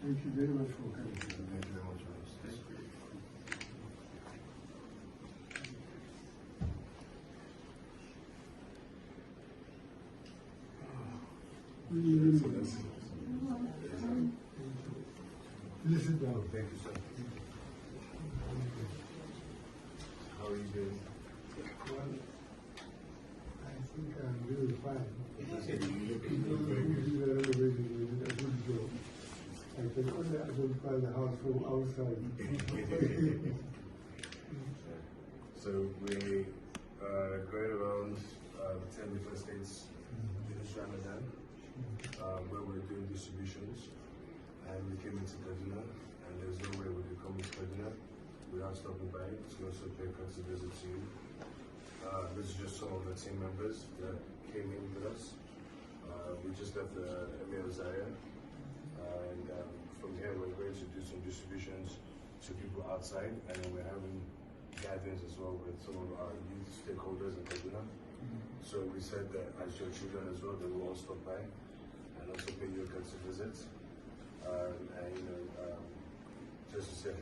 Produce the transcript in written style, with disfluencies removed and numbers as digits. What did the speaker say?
Thank you very much for coming. Thank you very much, Rose. Please sit down. Thank you, sir. How are you doing? Well, I think I'm really fine. You look You very good. did a good job. I can only identify the house from outside. So we going around 10 different states this Ramadan, where we're doing distributions, and we came into Kaduna, and there's no way we could come into Kaduna without stopping by to also pay a courtesy visit to you. This is just some of the team members that came in with us. We just left the Emir Zaire, and from here we're going to do some distributions to people outside, and then we're having gatherings as well with some of our youth stakeholders in Kaduna. So we said that as your children as well, they will all stop by and also pay you a courtesy visit. And just to say,